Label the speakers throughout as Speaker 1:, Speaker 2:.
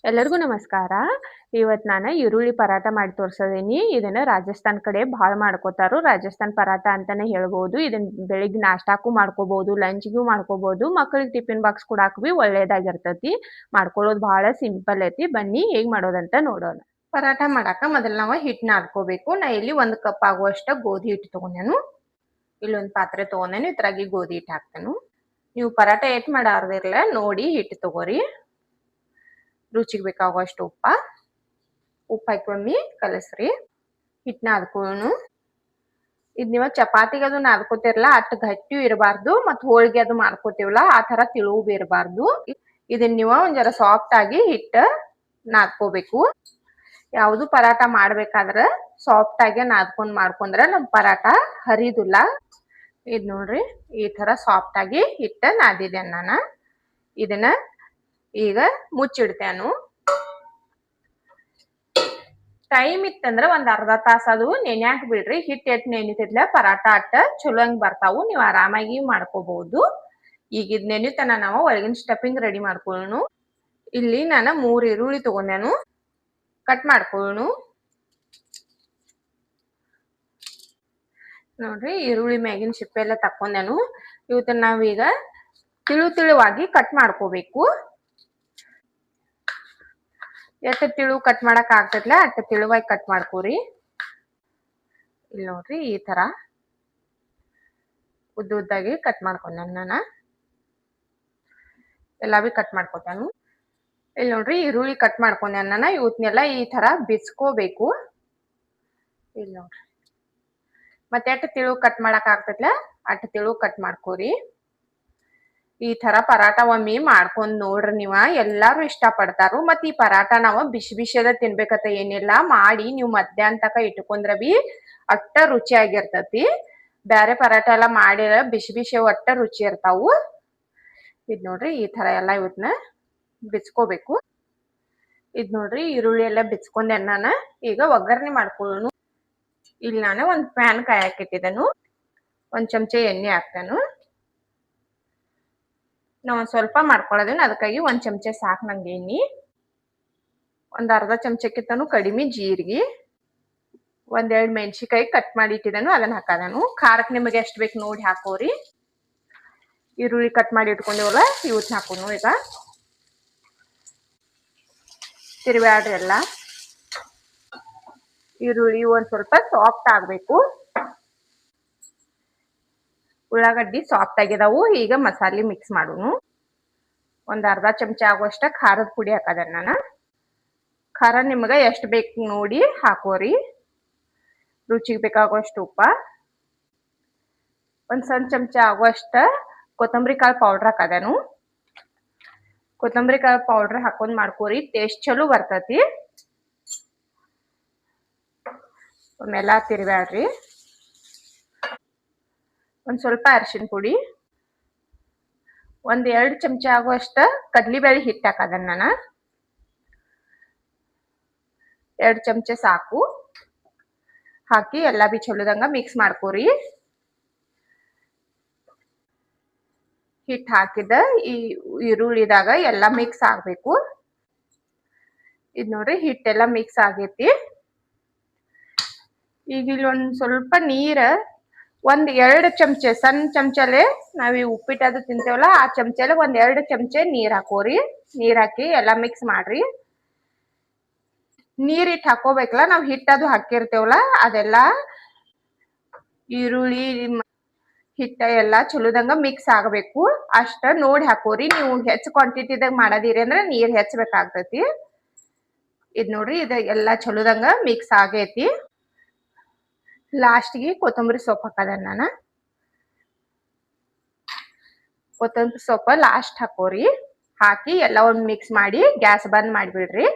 Speaker 1: ಎಲ್ಲರಿಗೂ ನಮಸ್ಕಾರ. ಇವತ್ತು ನಾನು ಈರುಳ್ಳಿ ಪರಾಟ ಮಾಡಿ ತೋರ್ಸದೀನಿ. ಇದನ್ನ ರಾಜಸ್ಥಾನ್ ಕಡೆ ಭಾಳ ಮಾಡ್ಕೋತಾರು. ರಾಜಸ್ಥಾನ್ ಪರಾಟ ಅಂತಾನೆ ಹೇಳ್ಬೋದು. ಇದನ್ನ ಬೆಳಿಗ್ಗೆ ನಾಷ್ಟಾಕ್ಕೂ ಮಾಡ್ಕೋಬಹುದು, ಲಂಚ್‌ಗೂ ಮಾಡ್ಕೋಬಹುದು, ಮಕ್ಕಳಿಗೆ ಟಿಫಿನ್ ಬಾಕ್ಸ್ ಕೊಡಾಕ್ ಬಿ ಒಳ್ಳೇದಾಗಿರ್ತೈತಿ. ಮಾಡ್ಕೊಳ್ಳೋದು ಭಾಳ ಸಿಂಪಲ್ ಐತಿ. ಬನ್ನಿ ಹೇಗ್ ಮಾಡೋದಂತ ನೋಡೋಣ. ಪರಾಟ ಮಾಡಾಕ ಮೊದಲು ನಾವು ಹಿಟ್ಟು ನಾದ್ಕೋಬೇಕು. ನಾ ಇಲ್ಲಿ 1 ಕಪ್ ಆಗುವಷ್ಟ ಗೋಧಿ ಹಿಟ್ಟು ತಗೊಂಡೇನು. ಇಲ್ಲೊಂದು ಪಾತ್ರೆ ತಗೊಂಡೇನು. ಇದ್ರಾಗಿ ಗೋಧಿ ಹಿಟ್ಟು ಹಾಕ್ತೇನು. ನೀವು ಪರಾಟ ಎಷ್ಟ್ ಮಾಡಾರ್ದಿರ್ಲ ನೋಡಿ ಹಿಟ್ಟು ತಗೋರಿ. ರುಚಿಗೆ ಬೇಕಾಗುವಷ್ಟು ಉಪ್ಪು ಹಾಕಿ ಕಲಸ್ರಿ. ಹಿಟ್ಟು ನಾದ್ಕೊಳ್ಳೋಣ. ಇದು ನೀವು ಚಪಾತಿಗೆ ಅದು ನಾದ್ಕೋತಿರಲ್ಲ ಅಷ್ಟು ಗಟ್ಟಿ ಇರಬಾರ್ದು, ಮತ್ತು ಹೋಳಿಗೆ ಅದು ಮಾಡ್ಕೋತೀವಲ್ಲ ಆ ತರ ತಿಳುವು ಇರಬಾರ್ದು. ಇದನ್ನ ನೀವು ಒಂದ್ ಜರ ಸಾಫ್ಟ್ ಆಗಿ ಹಿಟ್ಟು ನಾದ್ಕೋಬೇಕು. ಯಾವುದು ಪರಾಟ ಮಾಡ್ಬೇಕಾದ್ರೆ ಸಾಫ್ಟ್ ಆಗಿ ಮಾಡ್ಕೊಂಡ್ರೆ ನಮ್ ಪರಾಟ ಹರಿದಿಲ್ಲ. ಇದ್ ನೋಡ್ರಿ ಈ ತರ ಸಾಫ್ಟ್ ಆಗಿ ಹಿಟ್ಟು ನಾದಿದೆ ನಾನು. ಇದನ್ನ ಈಗ ಮುಚ್ಚಿಡ್ತೇನು. ಟೈಮ್ ಇತ್ತಂದ್ರ ಒಂದ್ ಅರ್ಧ ತಾಸ ಅದು ನೆನ್ಯಾಕ್ ಬಿಡ್ರಿ. ಹಿಟ್ಟು ಎಟ್ ನೆನಿತಿದ್ಲ ಪರಾಟ ಅಟ್ಟ ಚಲೋಂಗ್ ಬರ್ತಾವು. ನೀವು ಆರಾಮಾಗಿ ಮಾಡ್ಕೋಬಹುದು. ಈಗ ಇದ್ ನೆನಿತನ ನಾವು ಒಳಗಿನ ಸ್ಟಫಿಂಗ್ ರೆಡಿ ಮಾಡ್ಕೊಳ್ಳೋಣ. ಇಲ್ಲಿ ನಾನು 3 ಈರುಳ್ಳಿ ತಗೊಂಡೇನು. ಕಟ್ ಮಾಡ್ಕೊಳ್ಳೋಣ. ನೋಡ್ರಿ ಈರುಳ್ಳಿ ಮ್ಯಾಗಿನ ಸಿಪ್ಪೆ ಎಲ್ಲ ತಕೊಂಡೇನು. ಇವತ್ತನ್ನ ನಾವೀಗ ತಿಳುವಾಗಿ ಕಟ್ ಮಾಡ್ಕೋಬೇಕು. ಎಷ್ಟು ತಿಳು ಕಟ್ ಮಾಡಕ್ ಆಗ್ತೈತ್ಲ ಅಷ್ಟು ತಿಳುವಾಗಿ ಕಟ್ ಮಾಡ್ಕೋರಿ. ಇಲ್ಲಿ ನೋಡ್ರಿ ಈ ತರ ಉದ್ದಾಗಿ ಕಟ್ ಮಾಡ್ಕೊಂಡೆ ನಾನು. ಎಲ್ಲ ಬಿ ಕಟ್ ಮಾಡ್ಕೊತಾನು. ಇಲ್ಲಿ ನೋಡ್ರಿ ಈರುಳ್ಳಿ ಕಟ್ ಮಾಡ್ಕೊಂಡೆ ನಾನು. ಇವತ್ನೆಲ್ಲ ಈ ತರ ಬಿಚ್ಕೋಬೇಕು. ಇಲ್ಲಿ ನೋಡ್ರಿ ಮತ್ತೆ ಎಷ್ಟು ತಿಳು ಕಟ್ ಮಾಡಕ್ ಆಗ್ತೈತ್ಲ ಅಷ್ಟು ತಿಳು ಕಟ್ ಮಾಡ್ಕೋರಿ. ಈ ತರ ಪರಾಟ ಒಮ್ಮೆ ಮಾಡ್ಕೊಂಡ್ ನೋಡ್ರಿ. ನೀವ ಎಲ್ಲಾರು ಇಷ್ಟ ಪಡ್ತಾರು. ಮತ್ ಈ ಪರಾಟ ನಾವು ಬಿಸಿ ಬಿಸಿಯದ ತಿನ್ಬೇಕಂತ ಏನಿಲ್ಲ. ಮಾಡಿ ನೀವು ಮಧ್ಯಾಹ್ನ ತಕ ಇಟ್ಕೊಂಡ್ರ ಬಿ ಅಷ್ಟ ರುಚಿ ಆಗಿರ್ತತಿ. ಬ್ಯಾರೆ ಪರಾಟ ಎಲ್ಲ ಮಾಡಿರ ಬಿಸಿ ಬಿಸಿ ಒಟ್ಟ ರುಚಿ ಇರ್ತಾವು. ಇದ್ ನೋಡ್ರಿ ಈ ತರ ಎಲ್ಲ ಇವತ್ನ ಬಿಚ್ಕೋಬೇಕು. ಇದ್ ನೋಡ್ರಿ ಈರುಳ್ಳಿ ಎಲ್ಲ ಬಿಚ್ಕೊಂಡೆ ನಾನು. ಈಗ ಒಗ್ಗರಣೆ ಮಾಡ್ಕೊಳ್ಳೋಣ. ಇಲ್ಲಿ ನಾನು ಒಂದ್ ಪ್ಯಾನ್ ಕಾಯಕ್ ಇಟ್ಟಿದ್ದೆನು. ಒಂದ್ ಚಮಚ ಎಣ್ಣೆ ಹಾಕ್ತೇನು. ನಾವ್ ಒಂದ್ ಸ್ವಲ್ಪ ಮಾಡ್ಕೊಳ್ಳೋದೇನು, ಅದಕ್ಕಾಗಿ 1 ಚಮಚ ಸಾಕು ನಂಗೆ ಎಣ್ಣೆ. ಒಂದ್ ಅರ್ಧ ಚಮಚಕ್ಕಿಂತನೂ ಕಡಿಮೆ ಜೀರಿಗೆ. 1-2 ಮೆಣಸಿನಕಾಯಿ ಕಟ್ ಮಾಡಿ ಇಟ್ಟಿದ್ದೇನು ಅದನ್ನ ಹಾಕದೇನು. ಖಾರಕ್ಕೆ ನಿಮಗೆ ಎಷ್ಟು ಬೇಕು ನೋಡಿ ಹಾಕೋರಿ. ಈರುಳ್ಳಿ ಕಟ್ ಮಾಡಿ ಇಟ್ಕೊಂಡಿವಲ್ಲ ಇವತ್ತು ಹಾಕೋನು. ಈಗ ತಿರುವಾಡ್ರಿ ಎಲ್ಲ. ಈರುಳ್ಳಿ ಒಂದ್ ಸ್ವಲ್ಪ ಸಾಫ್ಟ್ ಆಗ್ಬೇಕು. ಉಳ್ಳಾಗಡ್ಡಿ ಸಾಫ್ಟ್ ಆಗಿದಾವು. ಈಗ ಮಸಾಲೆ ಮಿಕ್ಸ್ ಮಾಡೋನು. ಒಂದ್ ಅರ್ಧ ಚಮಚ ಆಗುವಷ್ಟ ಖಾರದ ಪುಡಿ ಹಾಕದೆ ನಾನು. ಖಾರ ನಿಮ್ಗೆ ಎಷ್ಟು ಬೇಕು ನೋಡಿ ಹಾಕೋರಿ. ರುಚಿಗೆ ಬೇಕಾಗುವಷ್ಟು ಉಪ್ಪ. ಒಂದ್ ಸಣ್ಣ ಚಮಚ ಆಗುವಷ್ಟ ಕೊತ್ತಂಬರಿ ಕಾಳು ಪೌಡರ್ ಹಾಕದೇನು. ಕೊತ್ತಂಬರಿ ಕಾಳು ಪೌಡರ್ ಹಾಕೊಂಡ್ ಮಾಡ್ಕೋರಿ. ಟೇಸ್ಟ್ ಚಲೋ ಬರ್ತತಿ. ಒಮ್ಮೆಲ್ಲ ತಿರುವಾಡ್ರಿ. ಒಂದ್ ಸ್ವಲ್ಪ ಅರಿಶಿನ ಪುಡಿ. 1-2 ಚಮಚ ಆಗುವಷ್ಟ ಕಡ್ಲಿಬೇಳೆ ಹಿಟ್ಟು ಹಾಕದನ್ನ ನಾನು. 2 ಚಮಚ ಸಾಕು. ಹಾಕಿ ಎಲ್ಲ ಬಿ ಚಲೋದಂಗ ಮಿಕ್ಸ್ ಮಾಡ್ಕೋರಿ. ಹಿಟ್ಟು ಹಾಕಿದ ಈ ಈರುಳ್ಳಿದಾಗ ಎಲ್ಲ ಮಿಕ್ಸ್ ಆಗ್ಬೇಕು. ಇದ್ ನೋಡ್ರಿ ಹಿಟ್ಟೆಲ್ಲ ಮಿಕ್ಸ್ ಆಗೈತಿ. ಈಗ ಇಲ್ಲಿ ಒಂದ್ ಸ್ವಲ್ಪ ನೀರ 1-2 ಚಮಚ ಸಣ್ಣ ಚಮಚಲೆ ನಾವ್ ಈ ಉಪ್ಪಿಟ್ಟದು ತಿಂತೇವಲ್ಲ ಆ ಚಮಚಲೆ 1-2 ಚಮಚ ನೀರ್ ಹಾಕೋರಿ. ನೀರ್ ಹಾಕಿ ಎಲ್ಲ ಮಿಕ್ಸ್ ಮಾಡ್ರಿ. ನೀರ್ ಇಟ್ಟು ಹಾಕೋಬೇಕಲ್ಲ, ನಾವ್ ಹಿಟ್ಟದು ಹಾಕಿರ್ತೇವಲ್ಲ ಅದೆಲ್ಲ ಈರುಳ್ಳಿ ಹಿಟ್ಟ ಎಲ್ಲ ಚಲೋದಂಗ ಮಿಕ್ಸ್ ಆಗಬೇಕು. ಅಷ್ಟ ನೋಡಿ ಹಾಕೋರಿ. ನೀವು ಹೆಚ್ಚು ಕ್ವಾಂಟಿಟಿದಾಗ ಮಾಡದಿರಿ ಅಂದ್ರೆ ನೀರ್ ಹೆಚ್ಚಬೇಕಾಗ್ತೈತಿ. ಇದ್ ನೋಡ್ರಿ ಇದು ಎಲ್ಲ ಚಲೋದಂಗ ಮಿಕ್ಸ್ ಆಗೈತಿ. ಲಾಸ್ಟ್ಗೆ ಕೊತ್ತಂಬರಿ ಸೊಪ್ಪು ಹಾಕದೆ ನಾನು. ಕೊತ್ತಂಬರಿ ಸೊಪ್ಪು ಲಾಸ್ಟ್ ಹಾಕೋರಿ. ಹಾಕಿ ಎಲ್ಲ ಒಂದ್ ಮಿಕ್ಸ್ ಮಾಡಿ ಗ್ಯಾಸ್ ಬಂದ್ ಮಾಡಿಬಿಡ್ರಿ.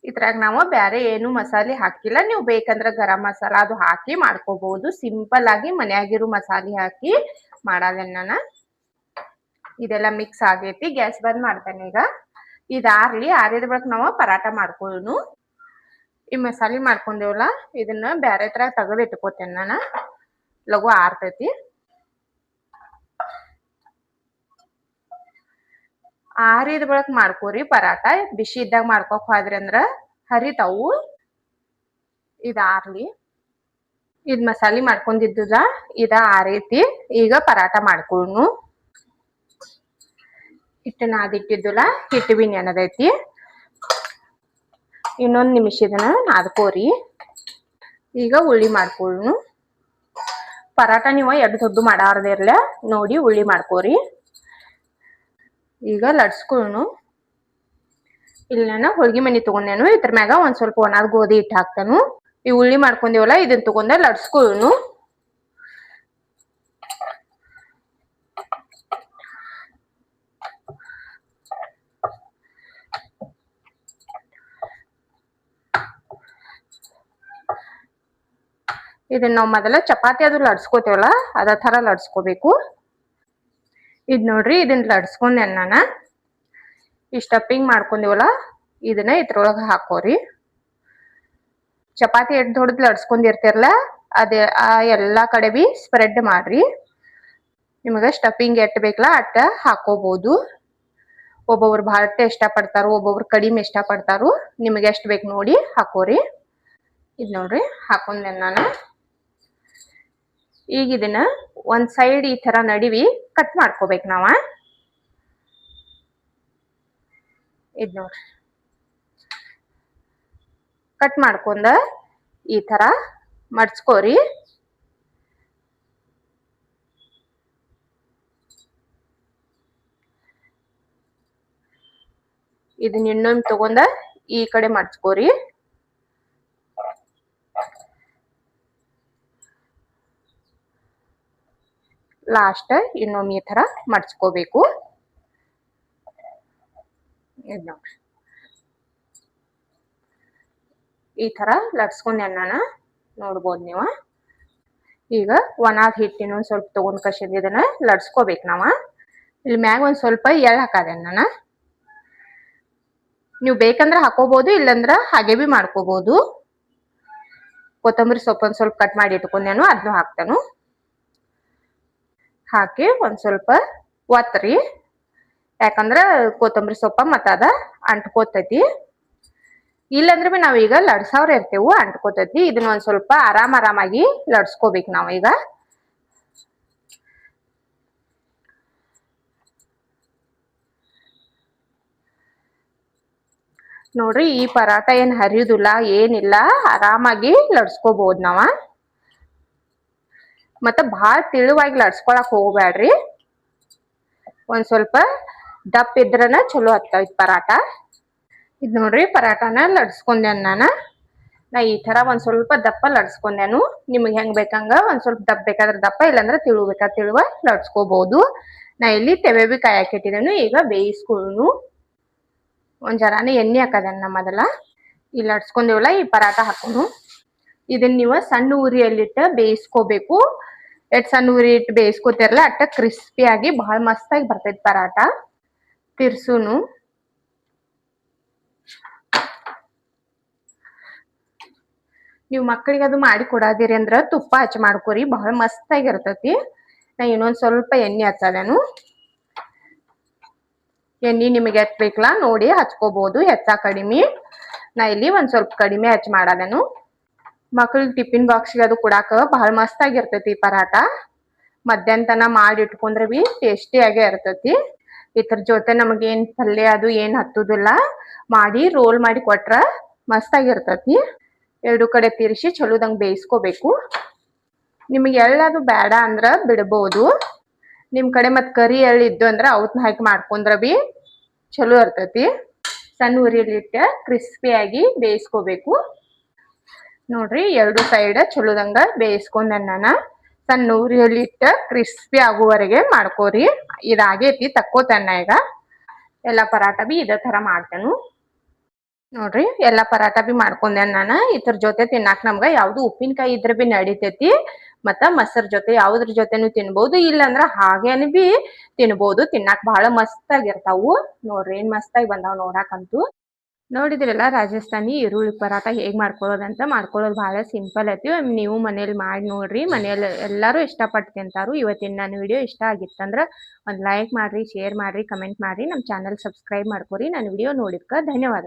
Speaker 1: ಇದ್ರಾಗ ನಾವು ಬೇರೆ ಏನು ಮಸಾಲೆ ಹಾಕಿಲ್ಲ. ನೀವು ಬೇಕಂದ್ರೆ ಗರಂ ಮಸಾಲ ಅದು ಹಾಕಿ ಮಾಡ್ಕೋಬಹುದು. ಸಿಂಪಲ್ ಆಗಿ ಮನ್ಯಾಗಿರೋ ಮಸಾಲೆ ಹಾಕಿ ಮಾಡೋದನ್ನ ನಾನು. ಇದೆಲ್ಲ ಮಿಕ್ಸ್ ಆಗೈತಿ. ಗ್ಯಾಸ್ ಬಂದ್ ಮಾಡ್ತೇನೆ ಈಗ. ಇದಾರ್ಲಿ. ಆರಿದ ಬಳಿಕ ನಾವು ಪರಾಟ ಮಾಡ್ಕೊಳ್ಳೋನು. ಈ ಮಸಾಲೆ ಮಾಡ್ಕೊಂಡೇವಲ್ಲ ಇದನ್ನ ಬ್ಯಾರೆ ತರ ತೆಗೆದು ಇಟ್ಕೋತೇನೆ ನಾನು. ಲಘು ಆರ್ತೈತಿ. ಆರಿದ ಬಳಕ ಮಾಡ್ಕೋರಿ ಪರಾಟ. ಬಿಸಿ ಇದ್ದಾಗ ಮಾಡ್ಕೋಕ್ ಹೋದ್ರಿ ಅಂದ್ರ ಹರಿತಾವು. ಇದ ಆರ್ಲಿ. ಇದ್ ಮಸಾಲಿ ಮಾಡ್ಕೊಂಡಿದ್ದುದ ಇದ ಆರೈತಿ. ಈಗ ಪರಾಟ ಮಾಡ್ಕೊಳ್ಳು. ಹಿಟ್ಟು ನಾದಿಟ್ಟಿದ್ದುಲ ಹಿಟ್ಟು ಬಿ ನೆನದೈತಿ. ಇನ್ನೊಂದ್ ನಿಮಿಷ ಇದನ್ನ ನಾದ್ಕೋರಿ. ಈಗ ಉಳ್ಳಿ ಮಾಡ್ಕೊಳ್ಳು. ಪರಾಟ ನೀವು ಎಡ್ ದೊಡ್ಡ ಮಾಡಾರ್ದಿರ್ಲ ನೋಡಿ ಉಳ್ಳಿ ಮಾಡ್ಕೋರಿ. ಈಗ ಲಡ್ಸ್ಕೊಳ್ಳು. ಇಲ್ಲಿ ನಾನು ಹೋಳ್ಗಿ ಮನಿ ತಗೊಂಡೇನು. ಇದ್ರ ಮ್ಯಾಗ ಒಂದ್ ಸ್ವಲ್ಪ ಒಣದ್ ಗೋಧಿ ಹಿಟ್ಟು ಹಾಕ್ತಾನು. ಈ ಉಳ್ಳಿ ಮಾಡ್ಕೊಂಡಿವಲ್ಲ ಇದನ್ನ ತಗೊಂಡ ಲಡ್ಸ್ಕೊಳ್ಳು. ಇದನ್ನ ನಾವು ಮೊದಲ ಚಪಾತಿ ಅದು ಲಡ್ಸ್ಕೋತೇವಲ್ಲ ಅದ ತರ ಲಡ್ಸ್ಕೋಬೇಕು. ಇದ್ ನೋಡ್ರಿ ಇದನ್ನ ಲಡ್ಸ್ಕೊಂಡೆ ನಾನ. ಈ ಸ್ಟಫಿಂಗ್ ಮಾಡ್ಕೊಂಡಿವಲ್ಲ ಇದನ್ನ ಇದ್ರೊಳಗ ಹಾಕೋರಿ. ಚಪಾತಿ ಎಷ್ಟ್ ದೊಡ್ಡದ್ ಲಡ್ಸ್ಕೊಂಡಿರ್ತಿರಲ್ಲ ಅದೇ ಆ ಎಲ್ಲಾ ಕಡೆ ಬಿ ಸ್ಪ್ರೆಡ್ ಮಾಡ್ರಿ. ನಿಮಗ ಸ್ಟಫಿಂಗ್ ಎಷ್ಟ್ ಬೇಕಲ್ಲ ಅಟ್ಟ ಹಾಕೋಬಹುದು. ಒಬ್ಬೊಬ್ರು ಭಾಳ ಇಷ್ಟ ಪಡ್ತಾರೋ, ಒಬ್ಬೊಬ್ರು ಕಡಿಮೆ ಇಷ್ಟ ಪಡ್ತಾರೋ. ನಿಮಗೆ ಎಷ್ಟ್ ಬೇಕು ನೋಡಿ ಹಾಕೋರಿ. ಇದ್ ನೋಡ್ರಿ ಹಾಕೊಂಡೆ ನಾನು. ಈಗ ಇದನ್ನ ಒಂದ್ ಸೈಡ್ ಈ ತರ ನಡಿವಿ ಕಟ್ ಮಾಡ್ಕೋಬೇಕು ನಾವ. ಇದ್ ನೋಡ್ರಿ ಕಟ್ ಮಾಡ್ಕೊಂಡ ಈ ತರ ಮಡ್ಚ್ಕೋರಿ. ಇದನ್ನ ಇನ್ನೊಂದ್ ತಗೊಂಡ ಈ ಕಡೆ ಮಡ್ಚ್ಕೋರಿ. ಲಾಸ್ಟ್ ಇನ್ನೊಮ್ಮೆ ಈ ತರ ಮಡ್ಚ್ಕೋಬೇಕು. ಇದ್ ನೋಡ್ರಿ ಈ ತರ ಲಟ್ಸ್ಕೊಂಡೆ ನಾನ. ನೋಡ್ಬೋದು ನೀವ. ಈಗ ಒಣಾದ ಹಿಟ್ಟಿನ ಒಂದ್ ಸ್ವಲ್ಪ ತಗೊಂಡ್ ಕಷಿದ್ ಇದನ್ನ ಲಟ್ಸ್ಕೋಬೇಕು ನಾವ. ಇಲ್ಲಿ ಮ್ಯಾಗ ಒಂದ್ ಸ್ವಲ್ಪ ಎಳ್ ಹಾಕದೆ ನಾನ. ನೀವು ಬೇಕಂದ್ರ ಹಾಕೋಬಹುದು, ಇಲ್ಲಂದ್ರ ಹಾಗೆ ಬಿ ಮಾಡ್ಕೋಬಹುದು. ಕೊತ್ತಂಬರಿ ಸೊಪ್ಪು ಒಂದ್ ಸ್ವಲ್ಪ ಕಟ್ ಮಾಡಿ ಇಟ್ಕೊಂಡೇನು ಅದನ್ನು ಹಾಕ್ತಾನು. ಹಾಕಿ ಒಂದ್ ಸ್ವಲ್ಪ ಒತ್ತರಿ. ಯಾಕಂದ್ರ ಕೊತ್ತಂಬರಿ ಸೊಪ್ಪ ಮತ್ತ ಅದ ಅಂಟ್ಕೋತೈತಿ. ಇಲ್ಲಂದ್ರ ಬಿ ನಾವೀಗ ಲಡ್ಸವ್ರ ಇರ್ತೇವು ಅಂಟ್ಕೋತೈತಿ. ಇದನ್ನ ಒಂದ್ ಸ್ವಲ್ಪ ಆರಾಮಾಗಿ ಲಡ್ಸ್ಕೋಬೇಕು ನಾವೀಗ. ನೋಡ್ರಿ ಈ ಪರಾಟ ಏನ್ ಹರಿಯುದಿಲ್ಲ ಏನಿಲ್ಲ, ಆರಾಮಾಗಿ ಲಡ್ಸ್ಕೋಬಹುದು ನಾವ. ಮತ್ತ ಭಾಳ ತಿಳುವಾಗಿ ಲಡ್ಸ್ಕೊಳಕ್ ಹೋಗ್ಬ್ಯಾಡ್ರಿ. ಒಂದ್ ಸ್ವಲ್ಪ ದಪ್ಪ ಇದ್ರನ ಚಲೋ ಹತ್ತೈತಿ ಪರಾಟ. ಇದ್ ನೋಡ್ರಿ ಪರಾಟನ ಲಡ್ಸ್ಕೊಂಡೆ ನಾನ. ನಾ ಈ ತರ ಒಂದ್ ಸ್ವಲ್ಪ ದಪ್ಪ ಲಡ್ಸ್ಕೊಂಡೆನು. ನಿಮ್ಗೆ ಹೆಂಗ್ ಬೇಕಂಗ ಒಂದ್ ಸ್ವಲ್ಪ ದಪ್ಪ ಬೇಕಾದ್ರ ದಪ್ಪ, ಇಲ್ಲಾಂದ್ರ ತಿಳುವ ಬೇಕಾದ್ರ ತಿಳುವ ಲಡ್ಸ್ಕೋಬಹುದು. ನಾ ಇಲ್ಲಿ ತೆವೆ ಬಿ ಕಾಯಕ್ ಇಟ್ಟಿದ್ದೇನು. ಈಗ ಬೇಯಿಸ್ಕೊಳ್ಳು. ಒಂದ್ ಜರಾನೆ ಎಣ್ಣೆ ಹಾಕದನ್ನ ಮೊದಲ. ಇಲ್ಲಿ ಲಡ್ಸ್ಕೊಂಡಿವಲ್ಲ ಈ ಪರಾಟ ಹಾಕೋನು. ಇದನ್ನ ನೀವು ಸಣ್ಣ ಉರಿಯಲ್ಲಿಟ್ಟ ಬೇಯಿಸ್ಕೋಬೇಕು. ಎಷ್ಟ್ ಸಣ್ಣ ಉರಿ ಇಟ್ಟು ಬೇಯಿಸ್ಕೋತಿರಲ್ಲ ಅಟ್ಟ ಕ್ರಿಸ್ಪಿ ಆಗಿ ಬಹಳ ಮಸ್ತಾಗಿ ಬರ್ತೈತಿ ಪರಾಟ. ತಿರ್ಸುನು. ನೀವು ಮಕ್ಕಳಿಗೆ ಅದು ಮಾಡಿ ಕೊಡಾದಿರಿ ಅಂದ್ರ ತುಪ್ಪ ಹಚ್ಚಿ ಮಾಡ್ಕೋರಿ, ಬಹಳ ಮಸ್ತಾಗಿ ಇರ್ತೈತಿ. ನಾ ಇನ್ನೊಂದ್ ಸ್ವಲ್ಪ ಎಣ್ಣೆ ಹಚ್ಚದೇನು. ಎಣ್ಣೆ ನಿಮಗೆ ಎಷ್ಟ್ ಬೇಕಲ್ಲ ನೋಡಿ ಹಚ್ಕೋಬಹುದು, ಹೆಚ್ಚ ಕಡಿಮೆ. ನಾ ಇಲ್ಲಿ ಒಂದ್ ಸ್ವಲ್ಪ ಕಡಿಮೆ ಹಚ್ಚಿ ಮಾಡದೇನು. ಮಕ್ಳಿಗೆ ಟಿಫಿನ್ ಬಾಕ್ಸ್ಗೆ ಅದು ಕೊಡಾಕ ಬಹಳ ಮಸ್ತಾಗಿ ಇರ್ತೈತಿ ಪರಾಟ. ಮಧ್ಯಾಹ್ನ ತನ ಮಾಡಿ ಇಟ್ಕೊಂಡ್ರೆ ಬಿ ಟೇಸ್ಟಿಯಾಗೆ ಇರ್ತೈತಿ. ಇದ್ರ ಜೊತೆ ನಮಗೇನ್ ಪಲ್ಯ ಅದು ಏನ್ ಹತ್ತುದಿಲ್ಲ. ಮಾಡಿ ರೋಲ್ ಮಾಡಿ ಕೊಟ್ರ ಮಸ್ತಾಗಿರ್ತೈತಿ. ಎರಡು ಕಡೆ ತಿರ್ಸಿ ಚಲೋದಂಗ್ ಬೇಯಿಸ್ಕೋಬೇಕು. ನಿಮಗೆ ಎಳ್ಳದು ಬೇಡ ಅಂದ್ರ ಬಿಡ್ಬೋದು. ನಿಮ್ ಕಡೆ ಮತ್ ಕರಿ ಎಳ್ಳು ಇದ್ದು ಅಂದ್ರ ಅವತ್ನ ಹಾಕಿ ಮಾಡ್ಕೊಂಡ್ರ ಬಿ ಚಲೋ ಇರ್ತೈತಿ. ಸಣ್ಣ ಉರಿಯಲ್ಲಿಟ್ಟ ಕ್ರಿಸ್ಪಿಯಾಗಿ ಬೇಯಿಸ್ಕೋಬೇಕು. ನೋಡ್ರಿ ಎರಡು ಸೈಡ್ ಚಲೋದಂಗ ಬೇಯಿಸ್ಕೊಂಡೆ ನಾನ. ಸಣ್ಣ ಉರಿಯಲ್ಲಿಟ್ಟ ಕ್ರಿಸ್ಪಿ ಆಗುವವರೆಗೆ ಮಾಡ್ಕೋರಿ. ಇದಾಗೈತಿ ತಕ್ಕೋತನ್ನ ಈಗ. ಎಲ್ಲಾ ಪರಾಟ ಬಿ ಇದೇ ತರ ಮಾಡ್ತೇನು. ನೋಡ್ರಿ ಎಲ್ಲಾ ಪರಾಟ ಬಿ ಮಾಡ್ಕೊಂಡೆ ನಾನ. ಇದ್ರ ಜೊತೆ ತಿನ್ನಾಕ ನಮ್ಗ ಯಾವ್ದು ಉಪ್ಪಿನಕಾಯಿ ಇದ್ರ ಬಿ ನಡಿತೈತಿ. ಮತ್ತ ಮೊಸರ್ ಜೊತೆ ಯಾವ್ದ್ರ ಜೊತೆನು ತಿನ್ಬಹುದು, ಇಲ್ಲಂದ್ರ ಹಾಗೇನು ಬಿ ತಿನ್ಬಹುದು. ತಿನ್ನಾಕ ಬಹಳ ಮಸ್ತ್ ಆಗಿರ್ತಾವು. ನೋಡ್ರಿ ಏನ್ ಮಸ್ತಾಗಿ ಬಂದಾವ್ ನೋಡಾಕಂತೂ. ನೋಡಿದ್ರಲ್ಲ ರಾಜಸ್ಥಾನಿ ಈರುಳ್ಳಿ ಪರಾಟ ಹೇಗೆ ಮಾಡ್ಕೊಳ್ಳೋದಂತ. ಮಾಡ್ಕೊಳ್ಳೋದು ಭಾಳ ಸಿಂಪಲ್ ಐತಿ. ನೀವು ಮನೇಲಿ ಮಾಡಿ ನೋಡ್ರಿ. ಮನೇಲಿ ಎಲ್ಲರೂ ಇಷ್ಟಪಟ್ಟು ತಿಂತಾರು. ಇವತ್ತಿನ ನನ್ನ ವಿಡಿಯೋ ಇಷ್ಟ ಆಗಿತ್ತಂದ್ರೆ ಒಂದು ಲೈಕ್ ಮಾಡಿರಿ, ಶೇರ್ ಮಾಡಿರಿ, ಕಮೆಂಟ್ ಮಾಡಿರಿ. ನಮ್ಮ ಚಾನಲ್ ಸಬ್ಸ್ಕ್ರೈಬ್ ಮಾಡ್ಕೊರಿ. ನನ್ನ ವಿಡಿಯೋ ನೋಡಿದ್ಕೆ ಧನ್ಯವಾದ.